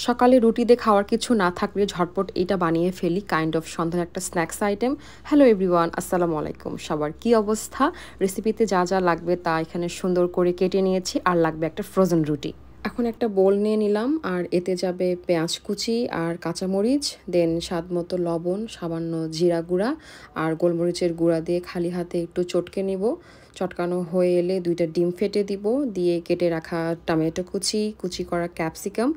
সকালে রুটি দিয়ে খাওয়ার কিছু না থাকলে ঝটপট এটা বানিয়ে ফেলি, কাইন্ড অফ সন্ধ্যার একটা স্ন্যাক্স আইটেম। হ্যালো এভরিওয়ান, আসসালামু আলাইকুম। সবার কি অবস্থা? রেসিপিতে যা যা লাগবে তা এখানে সুন্দর করে কেটে নিয়েছি, আর লাগবে একটা ফ্রোজেন রুটি। এখন একটা বোল নিয়ে নিলাম, আর এতে যাবে পেঁয়াজ কুচি আর কাঁচামরিচ, দেন স্বাদ মতো লবণ, সামান্য জিরা গুঁড়া আর গোলমরিচের গুঁড়া দিয়ে খালি হাতে একটু চটকে নিব। চটকানো হয়ে এলে 2টা ডিম ফেটে দিব, দিয়ে কেটে রাখা টমেটো কুচি, কুচি করা ক্যাপসিকাম,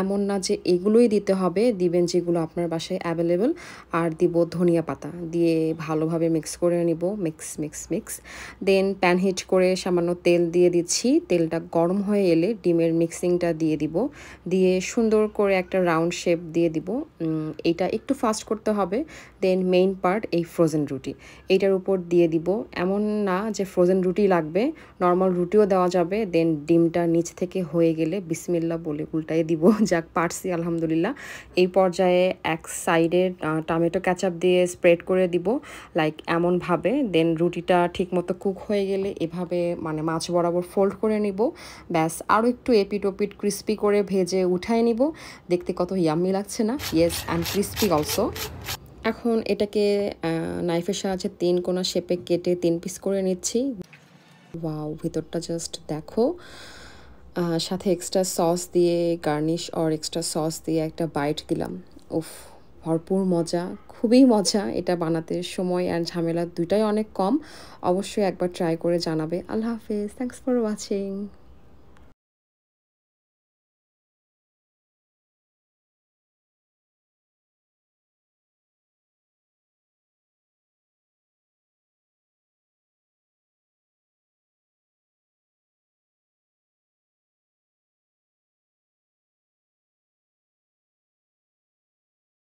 এমন না যে এগুলোই দিতে হবে, দিবেন যেগুলো আপনার বাসায় অ্যাভেলেবল। আর দিব ধনিয়া পাতা, দিয়ে ভালোভাবে মিক্স করে নিব, মিক্স মিক্স মিক্স। দেন প্যান হিট করে সামান্য তেল দিয়ে দিচ্ছি। তেলটা গরম হয়ে এলে ডিমের মিক্সিংটা দিয়ে দিব, দিয়ে সুন্দর করে একটা রাউন্ড শেপ দিয়ে দিব। এটা একটু ফাস্ট করতে হবে। দেন মেইন পার্ট এই ফ্রোজেন রুটি এইটার উপর দিয়ে দিব। এমন না যে ফ্রোজেন রুটি লাগবে, নর্মাল রুটিও দেওয়া যাবে। দেন ডিমটা নিচ থেকে হয়ে গেলে বিসমিল্লা বলে উল্টাই দিব। যাক, পারছি আলহামদুলিল্লাহ। এই পর্যায়ে এক সাইডে টমেটো ক্যাচাপ দিয়ে স্প্রেড করে দিব, লাইক এমনভাবে। দেন রুটিটা ঠিকমতো কুক হয়ে গেলে এভাবে মানে মাছ বরাবর ফোল্ড করে নিব। ব্যাস, আরও একটু এপিট ওপিট ক্রিস্পি করে ভেজে উঠায় নিব। দেখতে কত ইয়াম্মি লাগছে না? Yes, and crispy also. এখন এটাকে নাইফের সাহায্যে 3 কোণা শেপে কেটে 3 পিস করে নিচ্ছি। ওয়াও, ভিতরটা জাস্ট দেখো। সাথে এক্সট্রা সস দিয়ে গার্নিশ আর এক্সট্রা সস দিয়ে একটা বাইট দিলাম। উফ, ভরপুর মজা, খুবই মজা। এটা বানাতে সময় আর ঝামেলা দুইটাই অনেক কম। অবশ্যই একবার ট্রাই করে জানাবে। আল্লাহ হাফেজ, থ্যাংকস ফর ওয়াচিং।